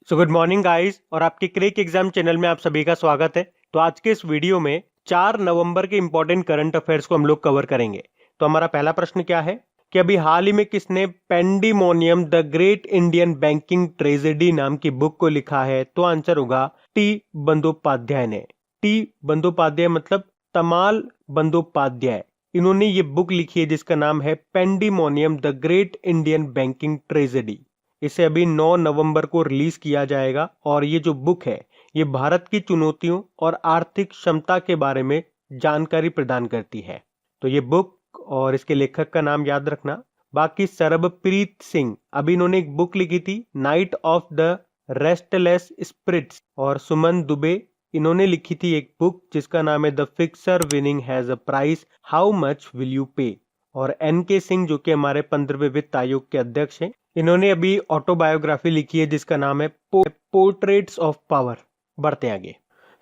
So good morning guys और आपके crack exam channel में आप सभी का स्वागत है। तो आज के इस वीडियो में 4 नवंबर के इंपॉर्टेंट करंट अफेयर्स को हम लोग कवर करेंगे। तो हमारा पहला प्रश्न क्या है कि अभी हाल ही में किसने pandemonium the great Indian banking tragedy नाम की बुक को लिखा है? तो आंसर होगा टी बंदोपाध्याय ने। टी बंदोपाध्याय मतलब तमाल बंदोपाध्याय। इन्होंने ये बुक लिखी है जिसका नाम है pandemonium the great Indian banking tragedy. इसे अभी 9 नवंबर को रिलीज किया जाएगा और ये जो बुक है ये भारत की चुनौतियों और आर्थिक क्षमता के बारे में जानकारी प्रदान करती है। तो ये बुक और इसके लेखक का नाम याद रखना। बाकी सरबप्रीत सिंह, अभी इन्होंने एक बुक लिखी थी knight of the restless spirits, और सुमन दुबे इन्होंने लिखी थी एक बुक जिसका नाम है the fixer winning has a price, how much will you पे। और एन के सिंह जो कि हमारे 15वें वित्त आयोग के अध्यक्ष हैं, इन्होंने अभी ऑटोबायोग्राफी लिखी है जिसका नाम है पोर्ट्रेट्स ऑफ पावर। बढ़ते आगे।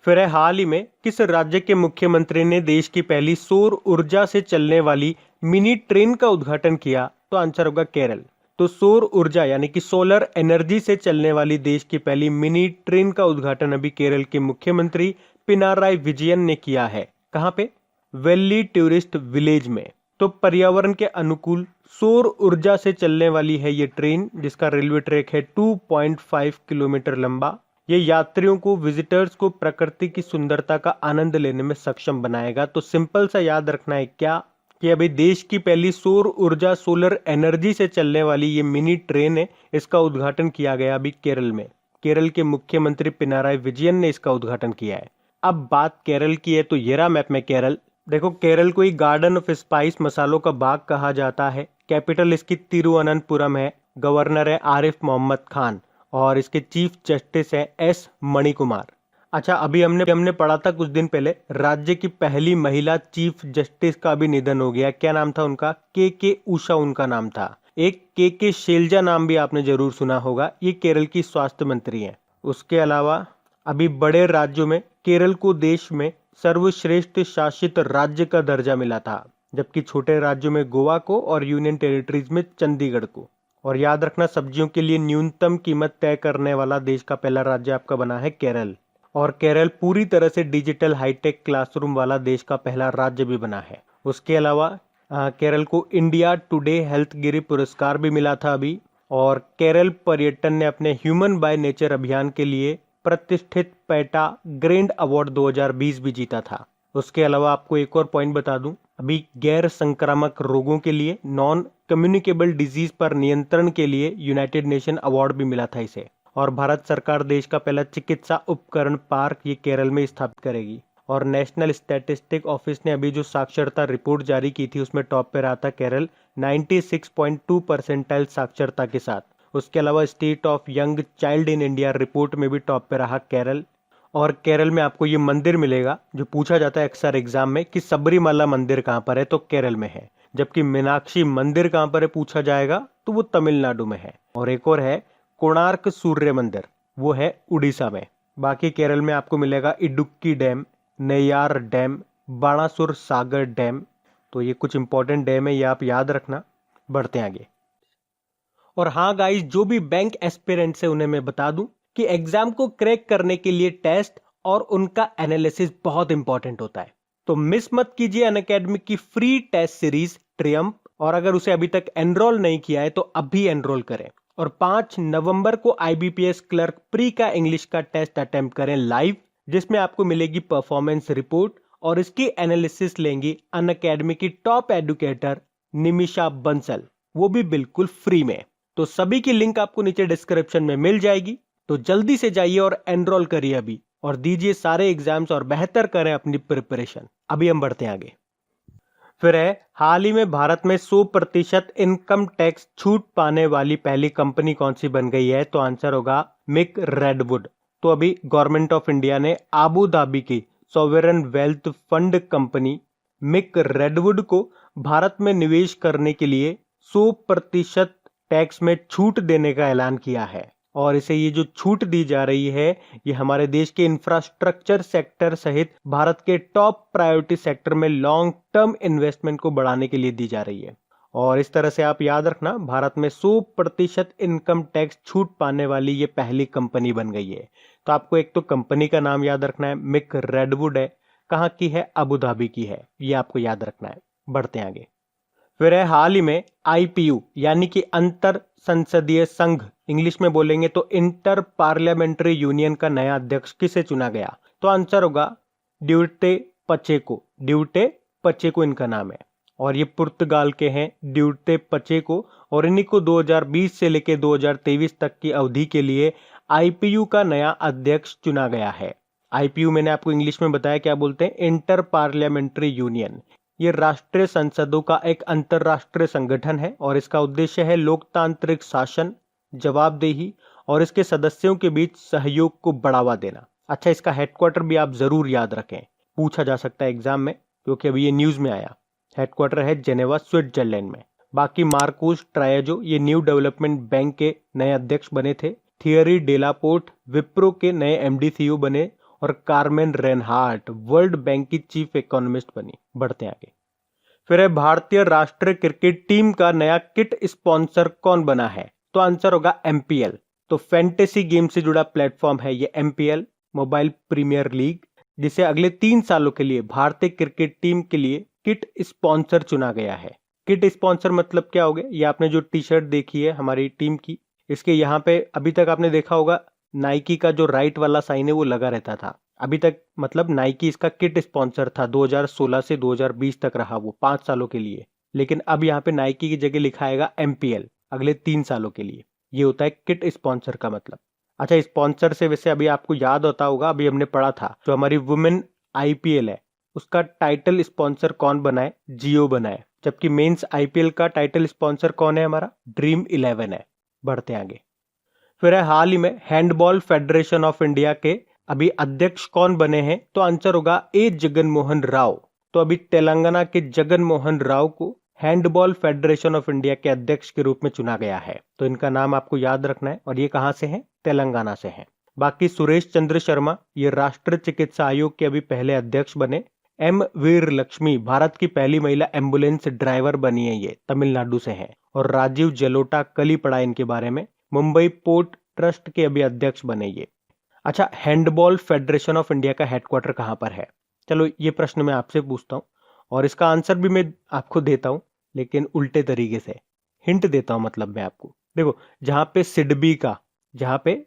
फिर है हाल ही में किस राज्य के मुख्यमंत्री ने देश की पहली सौर ऊर्जा से चलने वाली मिनी ट्रेन का उद्घाटन किया? तो आंसर होगा केरल। तो सौर ऊर्जा यानी कि सोलर एनर्जी से चलने वाली देश की पहली मिनी ट्रेन का उद्घाटन अभी केरल के मुख्यमंत्री पिनाराई विजयन ने किया है। कहां पे? वेल्ली टूरिस्ट विलेज में। तो पर्यावरण के अनुकूल सौर ऊर्जा से चलने वाली है ये ट्रेन जिसका रेलवे ट्रैक है 2.5 किलोमीटर लंबा। ये यात्रियों को, विजिटर्स को प्रकृति की सुंदरता का आनंद लेने में सक्षम बनाएगा। तो सिंपल सा याद रखना है क्या कि अभी देश की पहली सौर ऊर्जा, सोलर एनर्जी से चलने वाली ये मिनी ट्रेन है, इसका उद्घाटन किया गया अभी केरल में। केरल के मुख्यमंत्री पिनाराई विजयन ने इसका उद्घाटन किया है। अब बात केरल की है तो ये रहा मैप में केरल। देखो, केरल को ही गार्डन ऑफ स्पाइस, मसालों का बाग कहा जाता है। कैपिटल इसकी तिरुवनंतपुरम है। गवर्नर है आरिफ मोहम्मद खान और इसके चीफ जस्टिस है एस मणिकुमार। अच्छा, अभी हमने पढ़ा था कुछ दिन पहले, राज्य की पहली महिला चीफ जस्टिस का भी निधन हो गया। क्या नाम था उनका? के उषा उनका नाम था। एक के शैलजा नाम भी आपने जरूर सुना होगा। ये केरल की स्वास्थ्य मंत्री हैं। उसके अलावा अभी बड़े राज्यों में केरल को देश में सर्वश्रेष्ठ शासित राज्य का दर्जा मिला था, जबकि छोटे राज्यों में गोवा को और यूनियन टेरिटरीज में चंडीगढ़ को। और याद रखना, सब्जियों के लिए न्यूनतम कीमत तय करने वाला देश का पहला राज्य आपका बना है केरल। और केरल पूरी तरह से डिजिटल हाईटेक क्लासरूम वाला देश का पहला राज्य भी बना है। उसके अलावा केरल को इंडिया टुडे हेल्थ गिरी पुरस्कार भी मिला था अभी। और केरल पर्यटन ने अपने ह्यूमन बाय नेचर अभियान के लिए प्रतिष्ठित पैटा ग्रैंड अवार्ड 2020 भी जीता था। उसके अलावा आपको एक और पॉइंट बता दूं, अभी गैर संक्रामक रोगों के लिए, नॉन कम्युनिकेबल डिजीज पर नियंत्रण के लिए यूनाइटेड नेशन अवार्ड भी मिला था इसे। और भारत सरकार देश का पहला चिकित्सा उपकरण पार्क ये केरल में स्थापित करेगी। और नेशनल स्टैटिस्टिक ऑफिस ने अभी जो साक्षरता रिपोर्ट जारी की थी उसमें टॉप पे रहा था केरल 96.2 परसेंटाइल साक्षरता के साथ। उसके अलावा state of young child in India report में भी टॉप पे रहा केरल। और केरल में आपको ये मंदिर मिलेगा जो पूछा जाता है अक्सर एग्जाम में कि सबरीमाला मंदिर कहाँ पर है, तो केरल में है। जबकि मीनाक्षी मंदिर कहाँ पर है पूछा जाएगा तो वो तमिलनाडु में है। और एक और है कोणार्क सूर्य मंदिर, वो है उड़ीसा में। बाकी केरल में आपको मिलेगा इडुक्की डैम, नेयार डैम, बाणासुर सागर डैम। तो ये कुछ इंपॉर्टेंट डैम है, ये आप याद रखना। बढ़ते हैं आगे। और हाँ गाइस, जो भी बैंक एस्पिरेंट्स है उन्हें मैं बता दूं कि एग्जाम को क्रैक करने के लिए टेस्ट और उनका एनालिसिस बहुत इंपॉर्टेंट होता है। तो मिस मत कीजिए अनअकैडमी की फ्री टेस्ट सीरीज ट्रियम्फ। और अगर उसे अभी तक एनरोल नहीं किया है तो अभी एनरोल करें। और 5 नवंबर को आईबीपीएस क्लर्क प्री का इंग्लिश का टेस्ट अटेम्प्ट करें लाइव, जिसमें आपको मिलेगी परफॉर्मेंस रिपोर्ट और इसकी एनालिसिस लेंगी अनअकैडमी की टॉप एडुकेटर निमिषा बंसल, वो भी बिल्कुल फ्री में। तो सभी की लिंक आपको नीचे डिस्क्रिप्शन में मिल जाएगी। तो जल्दी से जाइए और एनरोल करिए अभी और दीजिए सारे एग्जाम्स और बेहतर करें अपनी प्रिपरेशन। अभी हम बढ़ते हैं आगे। फिर है हाल ही में भारत में 100% इनकम टैक्स छूट पाने वाली पहली कंपनी कौन सी बन गई है? तो आंसर होगा मिक रेडवुड। तो अभी गवर्नमेंट ऑफ इंडिया ने आबू धाबी की sovereign wealth fund company MIC Redwood को भारत में निवेश करने के लिए 100% टैक्स में छूट देने का ऐलान किया है। और इसे ये जो छूट दी जा रही है ये हमारे देश के इंफ्रास्ट्रक्चर सेक्टर सहित भारत के टॉप प्रायोरिटी सेक्टर में लॉन्ग टर्म इन्वेस्टमेंट को बढ़ाने के लिए दी जा रही है। और इस तरह से आप याद रखना, भारत में 100% इनकम टैक्स छूट पाने वाली ये पहली कंपनी बन गई है। तो आपको एक तो कंपनी का नाम याद रखना है, मिक रेडवुड है, कहाँ की है, अबू धाबी की है, ये आपको याद रखना है। बढ़ते हैं आगे। फिर है हाल ही में आईपीयू यानी कि अंतर संसदीय संघ, इंग्लिश में बोलेंगे तो इंटर पार्लियामेंट्री यूनियन का नया अध्यक्ष किसे चुना गया? तो आंसर होगा ड्यूटे पचेको। ड्यूटे पचेको इनका नाम है और ये पुर्तगाल के हैं, ड्यूटे पचेको। और इन्हीं को 2020 से लेकर 2023 तक की अवधि के लिए आईपीयू का नया अध्यक्ष चुना गया है। आईपीयू मैंने आपको इंग्लिश में बताया क्या बोलते हैं, इंटर पार्लियामेंट्री यूनियन। ये राष्ट्रीय संसदों का एक अंतरराष्ट्रीय संगठन है और इसका उद्देश्य है लोकतांत्रिक शासन, जवाबदेही और इसके सदस्यों के बीच सहयोग को बढ़ावा देना। अच्छा, इसका हेडक्वार्टर भी आप जरूर याद रखें, पूछा जा सकता है एग्जाम में, क्योंकि अभी ये न्यूज में आया। हेडक्वार्टर है जेनेवा, स्विट्जरलैंड में। बाकी मार्कोस ट्रायजो ये न्यू डेवलपमेंट बैंक के नए अध्यक्ष बने थे। थियरी डेलापोर्ट विप्रो के नए एमडी सीईओ बने और कार्मेन रेनहार्ट वर्ल्ड बैंक की चीफ इकोनॉमिस्ट बनी। बढ़ते आगे। फिर है भारतीय राष्ट्रीय क्रिकेट टीम का नया किट स्पॉन्सर कौन बना है? तो आंसर होगा एमपीएल। तो फैंटेसी गेम से जुड़ा प्लेटफॉर्म है ये एमपीएल, मोबाइल प्रीमियर लीग, जिसे अगले 3 सालों के लिए भारतीय क्रिकेट टीम के लिए किट स्पॉन्सर चुना गया है। किट स्पॉन्सर मतलब क्या हो गया? ये आपने जो टी शर्ट देखी है हमारी टीम की, इसके यहाँ पे अभी तक आपने देखा होगा नाइकी का जो राइट वाला साइन है वो लगा रहता था अभी तक, मतलब नाइकी इसका किट स्पॉन्सर था। 2016 से 2020 तक रहा वो 5 सालों के लिए। लेकिन अब यहाँ पे नाइकी की जगह लिखा आएगा एमपीएल अगले 3 सालों के लिए। ये होता है किट स्पॉन्सर का मतलब। अच्छा, स्पॉन्सर से वैसे अभी आपको याद होता होगा, अभी हमने पढ़ा था जो हमारी वुमेन आईपीएल है उसका टाइटल स्पॉन्सर कौन बना है? जियो बना है। जबकि मेंस आईपीएल का टाइटल स्पॉन्सर कौन है? हमारा ड्रीम 11 है। बढ़ते आगे। फिर है हाल ही में हैंडबॉल फेडरेशन ऑफ इंडिया के अभी अध्यक्ष कौन बने हैं? तो आंसर होगा ए जगन मोहन राव। तो अभी तेलंगाना के जगन मोहन राव को हैंडबॉल फेडरेशन ऑफ इंडिया के अध्यक्ष के रूप में चुना गया है। तो इनका नाम आपको याद रखना है और ये कहां से हैं? तेलंगाना से हैं। बाकी सुरेश चंद्र शर्मा ये राष्ट्रीय चिकित्सा आयोग के अभी पहले अध्यक्ष बने। एम वीर लक्ष्मी भारत की पहली महिला एम्बुलेंस ड्राइवर बनी है, ये तमिलनाडु से हैं। और राजीव जलोटा, कल ही पढ़ा इनके बारे में, मुंबई पोर्ट ट्रस्ट के अभी अध्यक्ष बने ये। अच्छा, हैंडबॉल फेडरेशन ऑफ इंडिया का हेडक्वार्टर कहां पर है? चलो ये प्रश्न मैं आपसे पूछता हूं और इसका आंसर भी मैं आपको देता हूं, लेकिन उल्टे तरीके से हिंट देता हूं। मतलब मैं आपको, देखो जहां पे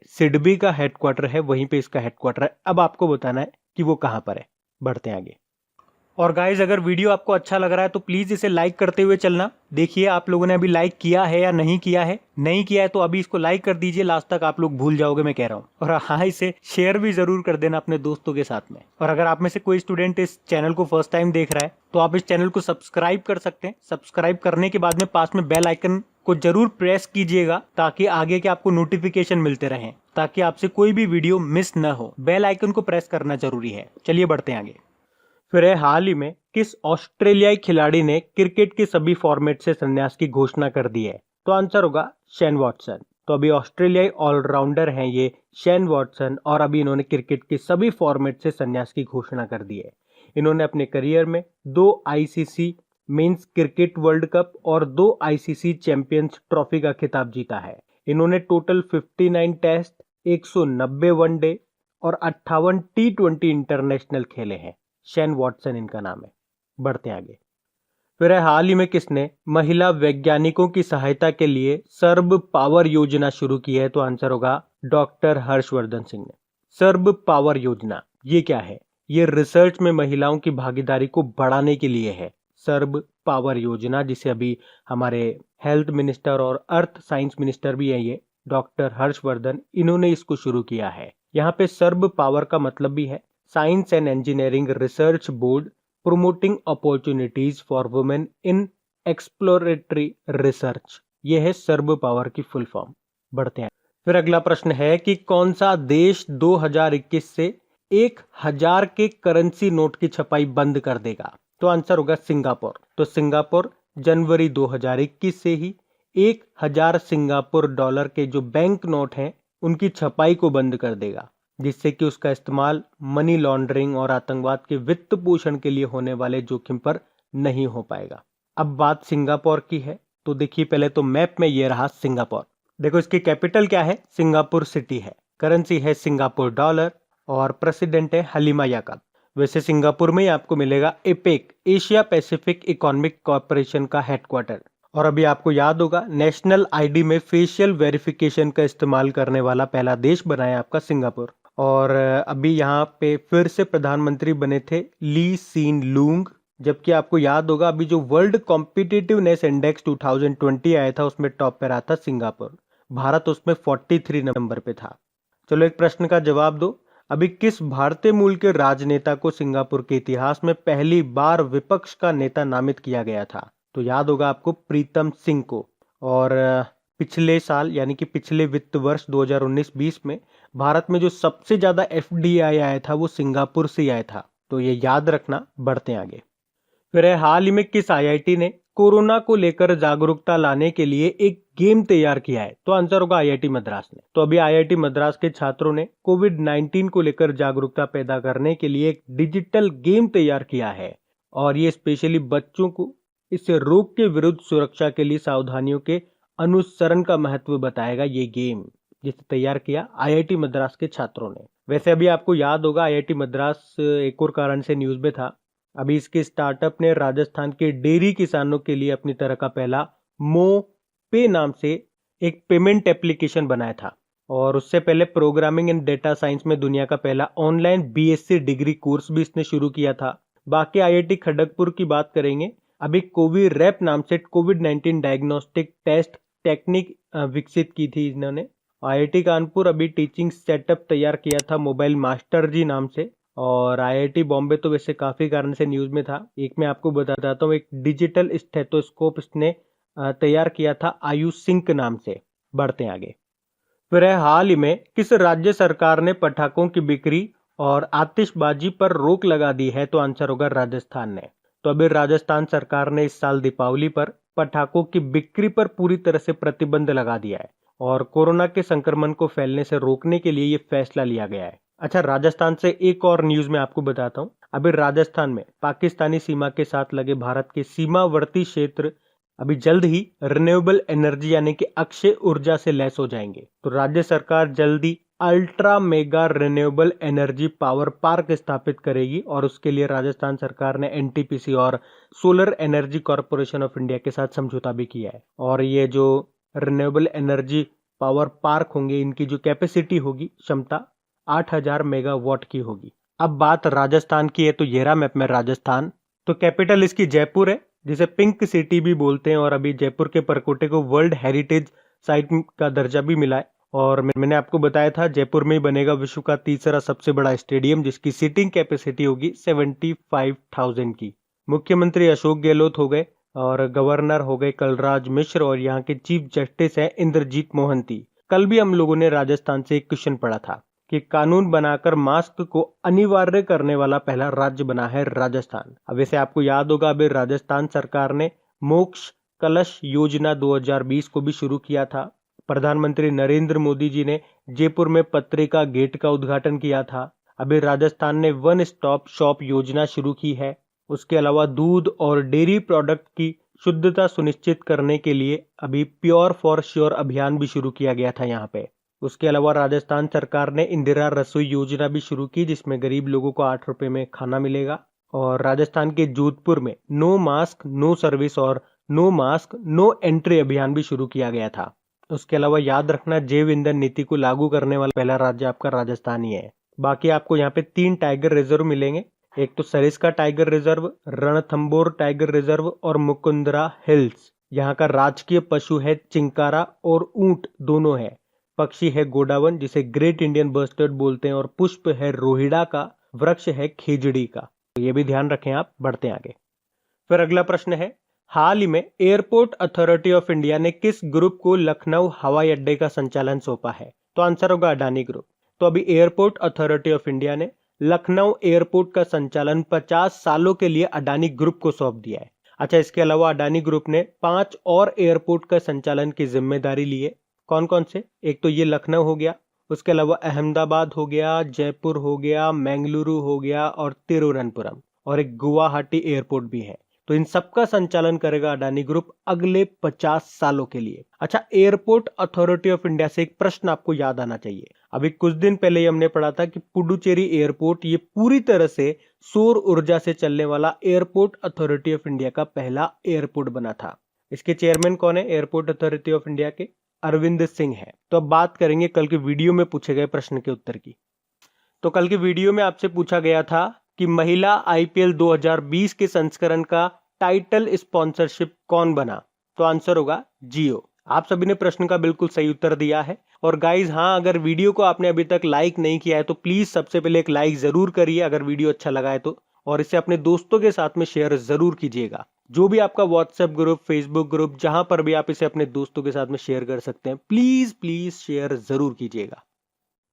सिडबी का हेडक्वार्टर है वहीं पे इसका हेडक्वार्टर है। अब आपको बताना है कि वो कहां पर है। बढ़ते हैं आगे। और गाइज, अगर वीडियो आपको अच्छा लग रहा है तो प्लीज इसे लाइक करते हुए चलना। देखिए आप लोगों ने अभी लाइक किया है या नहीं किया है। नहीं किया है तो अभी इसको लाइक कर दीजिए, लास्ट तक आप लोग भूल जाओगे मैं कह रहा हूँ। और हाँ, इसे शेयर भी जरूर कर देना अपने दोस्तों के साथ में। और अगर आप में से कोई स्टूडेंट इस चैनल को फर्स्ट टाइम देख रहा है तो आप इस चैनल को सब्सक्राइब कर सकते हैं। सब्सक्राइब करने के बाद में पास में बेल आइकन को जरूर प्रेस कीजिएगा ताकि आगे के आपको नोटिफिकेशन मिलते रहें, ताकि आपसे कोई भी वीडियो मिस न हो। बेल आइकन को प्रेस करना जरूरी है। चलिए बढ़ते हैं आगे। फिर है हाल ही में किस ऑस्ट्रेलियाई खिलाड़ी ने क्रिकेट के सभी फॉर्मेट से संन्यास की घोषणा कर दी है? तो आंसर होगा शेन वॉटसन। तो अभी ऑस्ट्रेलियाई ऑलराउंडर हैं ये शेन वॉटसन और अभी इन्होंने क्रिकेट के सभी फॉर्मेट से संन्यास की घोषणा कर दी है। इन्होंने अपने करियर में 2 ICC men's cricket world cup और 2 आईसीसी चैंपियंस ट्रॉफी का खिताब जीता है। इन्होंने टोटल 59 टेस्ट, 190 वनडे और 58 T20 इंटरनेशनल खेले हैं। शेन वॉटसन इनका नाम है। बढ़ते आगे। फिर है हाल ही में किसने महिला वैज्ञानिकों की सहायता के लिए सर्ब पावर योजना शुरू की है? तो आंसर होगा डॉक्टर हर्षवर्धन सिंह ने। सर्ब पावर योजना ये क्या है? ये रिसर्च में महिलाओं की भागीदारी को बढ़ाने के लिए है। सर्ब पावर योजना, जिसे अभी हमारे हेल्थ मिनिस्टर और अर्थ साइंस मिनिस्टर भी है ये डॉक्टर हर्षवर्धन, इन्होंने इसको शुरू किया है। यहाँ पे सर्ब पावर का मतलब भी है science and engineering research board promoting opportunities for women in exploratory research. ये है सर्ब पावर की फुल फॉर्म। बढ़ते हैं। फिर अगला प्रश्न है कि कौन सा देश 2021 से 1000 के करेंसी नोट की छपाई बंद कर देगा? तो आंसर होगा सिंगापुर। तो सिंगापुर जनवरी 2021 से ही 1000 सिंगापुर डॉलर के जो बैंक नोट हैं उनकी छपाई को बंद कर देगा, जिससे कि उसका इस्तेमाल मनी लॉन्ड्रिंग और आतंकवाद के वित्त पोषण के लिए होने वाले जोखिम पर नहीं हो पाएगा। अब बात सिंगापुर की है, तो देखिए पहले तो मैप में ये रहा सिंगापुर। देखो इसकी कैपिटल क्या है, सिंगापुर सिटी है। करेंसी है सिंगापुर डॉलर और प्रेसिडेंट है हलीमा याकूब। वैसे सिंगापुर में ही आपको मिलेगा APEC, Asia Pacific economic corporation का हेडक्वार्टर। और अभी आपको याद होगा नेशनल आईडी में फेशियल वेरिफिकेशन का इस्तेमाल करने वाला पहला देश बना है आपका सिंगापुर। और अभी यहाँ पे फिर से प्रधानमंत्री बने थे ली सीन लूंग। जबकि आपको याद होगा अभी जो वर्ल्ड कॉम्पिटिटिवनेस इंडेक्स 2020 आया था उसमें टॉप पे रहा था सिंगापुर। भारत उसमें 43 नंबर पे था। चलो एक प्रश्न का जवाब दो। अभी किस भारतीय मूल के राजनेता को सिंगापुर के इतिहास में पहली बार विपक्ष का नेता नामित किया गया था? तो याद होगा आपको प्रीतम सिंह को। और पिछले साल यानी कि पिछले वित्त वर्ष 2019-20 में भारत में जो सबसे ज्यादा एफडीआई आया था वो सिंगापुर से आया था। तो ये याद रखना। बढ़ते हैं आगे। फिर हाल ही में किस आईआईटी ने कोरोना को लेकर जागरूकता लाने के लिए एक गेम तैयार किया है? तो आंसर होगा आईआईटी मद्रास ने। तो अभी आईआईटी मद्रास के छात्रों ने कोविड-19 को लेकर जागरूकता पैदा करने के लिए एक डिजिटल गेम तैयार किया है। और ये स्पेशली बच्चों को इस रोग के विरुद्ध सुरक्षा के लिए सावधानियों के अनुसरण का महत्व बताएगा ये गेम, जिसे तैयार किया आईआईटी मद्रास के छात्रों ने। वैसे अभी आपको याद होगा आईआईटी मद्रास एक और कारण से न्यूज में था। अभी इसके स्टार्टअप ने राजस्थान के डेयरी किसानों के लिए अपनी तरह का पहला मो पे नाम से एक पेमेंट एप्लीकेशन बनाया था। और उससे पहले प्रोग्रामिंग एंड डेटा साइंस में दुनिया का पहला ऑनलाइन बीएससी डिग्री कोर्स भी इसने शुरू किया था। बाकी आईआईटी खड़गपुर की बात करेंगे। अभी कोविरैप नाम से कोविड-19 डायग्नोस्टिक टेस्ट टेक्निक विकसित की थी इन्होंने। आईआईटी कानपुर अभी टीचिंग सेटअप तैयार किया था मोबाइल मास्टर जी नाम से। और आईआईटी बॉम्बे तो वैसे काफी कारण से न्यूज में था। एक मैं आपको बताता हूँ, एक डिजिटल स्टेथोस्कोप इसने तैयार किया था आयुष सिंक नाम से। बढ़ते हैं आगे। फिर हाल ही में किस राज्य सरकार ने पटाखों की बिक्री और आतिशबाजी पर रोक लगा दी है? तो आंसर होगा राजस्थान ने। तो अभी राजस्थान सरकार ने इस साल दीपावली पर पटाखों की बिक्री पर पूरी तरह से प्रतिबंध लगा दिया है। और कोरोना के संक्रमण को फैलने से रोकने के लिए ये फैसला लिया गया है। अच्छा, राजस्थान से एक और न्यूज में आपको बताता हूँ। अभी राजस्थान में पाकिस्तानी सीमा के साथ लगे भारत के सीमावर्ती क्षेत्र अभी जल्द ही रिन्यूएबल एनर्जी यानी कि अक्षय ऊर्जा से लैस हो जाएंगे। तो राज्य सरकार जल्द ही ultra mega renewable energy power park स्थापित करेगी। और उसके लिए राजस्थान सरकार ने एनटीपीसी और solar energy corporation of India के साथ समझौता भी किया है। और ये जो रिन्यूएबल एनर्जी पावर पार्क होंगे इनकी जो कैपेसिटी होगी, क्षमता 8000 मेगावाट की होगी। अब बात राजस्थान की है, तो ये रहा मैप में राजस्थान। तो कैपिटल इसकी जयपुर है, जिसे पिंक सिटी भी बोलते हैं। और अभी जयपुर के परकोटे को वर्ल्ड हेरिटेज साइट का दर्जा भी मिला है। और मैंने आपको बताया था जयपुर में ही बनेगा विश्व का तीसरा सबसे बड़ा स्टेडियम, जिसकी सीटिंग कैपेसिटी होगी 75,000 की। मुख्यमंत्री अशोक गहलोत हो गए और गवर्नर हो गए कलराज मिश्र और यहाँ के चीफ जस्टिस है इंद्रजीत मोहंती। कल भी हम लोगों ने राजस्थान से एक क्वेश्चन पढ़ा था कि कानून बनाकर मास्क को अनिवार्य करने वाला पहला राज्य बना है राजस्थान। अब वैसे आपको याद होगा अभी राजस्थान सरकार ने मोक्ष कलश योजना 2020 को भी शुरू किया था। प्रधानमंत्री नरेंद्र मोदी जी ने जयपुर में पत्रिका गेट का उद्घाटन किया था। अभी राजस्थान ने वन स्टॉप शॉप योजना शुरू की है। उसके अलावा दूध और डेयरी प्रोडक्ट की शुद्धता सुनिश्चित करने के लिए अभी प्योर फॉर श्योर अभियान भी शुरू किया गया था यहाँ पे। उसके अलावा राजस्थान सरकार ने इंदिरा रसोई योजना भी शुरू की, जिसमें गरीब लोगों को 8 रुपए में खाना मिलेगा। और राजस्थान के जोधपुर में नो मास्क नो सर्विस और नो मास्क नो एंट्री अभियान भी शुरू किया गया था। उसके अलावा याद रखना जैव ईंधन नीति को लागू करने वाला पहला राज्य आपका राजस्थान ही है। बाकी आपको यहाँ पे 3 टाइगर रिजर्व मिलेंगे। एक तो Sariska tiger reserve, Ranthambore tiger reserve और मुकुंदरा हिल्स। यहाँ का राजकीय पशु है चिंकारा और ऊंट दोनों है। पक्षी है गोडावन जिसे ग्रेट इंडियन बस्टर्ड बोलते हैं और पुष्प है रोहिड़ा का, वृक्ष है खेजड़ी का। तो ये भी ध्यान रखें आप। बढ़ते हैं आगे। फिर अगला प्रश्न है, हाल ही में एयरपोर्ट अथॉरिटी ऑफ इंडिया ने किस ग्रुप को लखनऊ हवाई अड्डे का संचालन सौंपा है? तो आंसर होगा अडानी ग्रुप। तो अभी एयरपोर्ट अथॉरिटी ऑफ इंडिया ने लखनऊ एयरपोर्ट का संचालन 50 सालों के लिए अडानी ग्रुप को सौंप दिया है। अच्छा, इसके अलावा अडानी ग्रुप ने 5 और एयरपोर्ट का संचालन की जिम्मेदारी ली है। कौन कौन से? एक तो ये लखनऊ हो गया, उसके अलावा अहमदाबाद हो गया, जयपुर हो गया, मैंगलुरु हो गया और तिरुवनंतपुरम, और एक गुवाहाटी एयरपोर्ट भी है। तो इन सबका संचालन करेगा अडानी ग्रुप अगले 50 सालों के लिए। अच्छा, एयरपोर्ट अथॉरिटी ऑफ इंडिया से एक प्रश्न आपको याद आना चाहिए। अभी कुछ दिन पहले ही हमने पढ़ा था कि पुडुचेरी एयरपोर्ट ये पूरी तरह से सौर ऊर्जा से चलने वाला एयरपोर्ट अथॉरिटी ऑफ इंडिया का पहला एयरपोर्ट बना था। इसके चेयरमैन कौन है एयरपोर्ट अथॉरिटी ऑफ इंडिया के? अरविंद सिंह है। तो अब बात करेंगे कल के वीडियो में पूछे गए प्रश्न के उत्तर की। तो कल के वीडियो में आपसे पूछा गया था कि महिला आईपीएल 2020 के संस्करण का टाइटल स्पॉन्सरशिप कौन बना? तो आंसर होगा जियो। आप सभी ने प्रश्न का बिल्कुल सही उत्तर दिया है। और गाइज हाँ, अगर वीडियो को आपने अभी तक लाइक नहीं किया है तो प्लीज सबसे पहले एक लाइक जरूर करिए अगर वीडियो अच्छा लगा है तो, और इसे अपने दोस्तों के साथ में शेयर जरूर कीजिएगा। जो भी आपका व्हाट्सएप ग्रुप, फेसबुक ग्रुप, जहां पर भी आप इसे अपने दोस्तों के साथ में शेयर कर सकते हैं, प्लीज प्लीज शेयर जरूर कीजिएगा।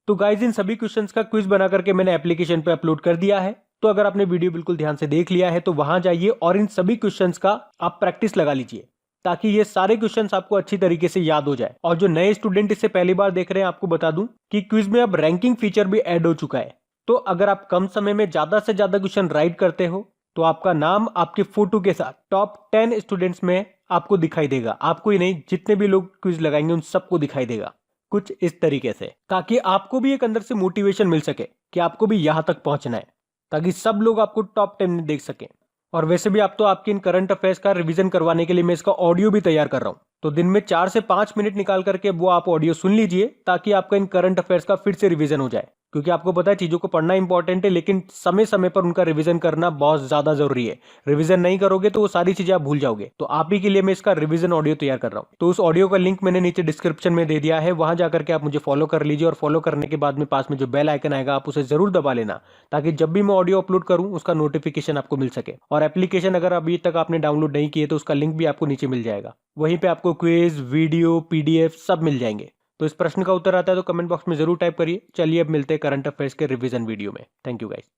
तो गाइज इन सभी क्वेश्चंस का क्विज बना करके मैंने एप्लीकेशन पे अपलोड कर दिया है। तो अगर आपने वीडियो बिल्कुल ध्यान से देख लिया है तो वहां जाइए और इन सभी क्वेश्चंस का आप प्रैक्टिस लगा लीजिए, ताकि ये सारे क्वेश्चंस आपको अच्छी तरीके से याद हो जाए। और जो नए स्टूडेंट इसे पहली बार देख रहे हैं, आपको बता दूं कि क्विज में अब रैंकिंग फीचर भी ऐड हो चुका है। तो अगर आप कम समय में ज्यादा से ज्यादा क्वेश्चन राइट करते हो तो आपका नाम आपके फोटो के साथ टॉप 10 स्टूडेंट्स में आपको दिखाई देगा। आपको ही नहीं, जितने भी लोग क्विज लगाएंगे उन सबको दिखाई देगा कुछ इस तरीके से, ताकि आपको भी एक अंदर से मोटिवेशन मिल सके कि आपको भी यहां तक पहुंचना है, ताकि सब लोग आपको टॉप 10 में देख सकें। और वैसे भी आप तो आपके इन करंट अफेयर्स का रिवीजन करवाने के लिए मैं इसका ऑडियो भी तैयार कर रहा हूं। तो दिन में 4 से 5 मिनट निकाल करके वो आप ऑडियो सुन लीजिए, ताकि आपका इन करंट अफेयर्स का फिर से रिवीजन हो जाए। क्योंकि आपको पता है चीजों को पढ़ना इंपॉर्टेंट है, लेकिन समय समय पर उनका रिवीजन करना बहुत ज्यादा जरूरी है। रिवीजन नहीं करोगे तो वो सारी चीजें आप भूल जाओगे। तो आप ही के लिए मैं इसका रिवीजन ऑडियो तैयार कर रहा हूँ। तो उस ऑडियो का लिंक मैंने नीचे डिस्क्रिप्शन में दे दिया है, वहां जाकर के आप मुझे फॉलो कर लीजिए। और फॉलो करने के बाद में पास में जो बेल आइकन आएगा आप उसे जरूर दबा लेना, ताकि जब भी मैं ऑडियो अपलोड करूं उसका नोटिफिकेशन आपको मिल सके। और एप्लीकेशन अगर अभी तक आपने डाउनलोड नहीं किए तो उसका लिंक भी आपको नीचे मिल जाएगा। वहीं पे आपको क्विज, वीडियो, पीडीएफ सब मिल जाएंगे। तो इस प्रश्न का उत्तर आता है तो कमेंट बॉक्स में जरूर टाइप करिए। चलिए अब मिलते हैं करंट अफेयर्स के रिवीजन वीडियो में। Thank you guys.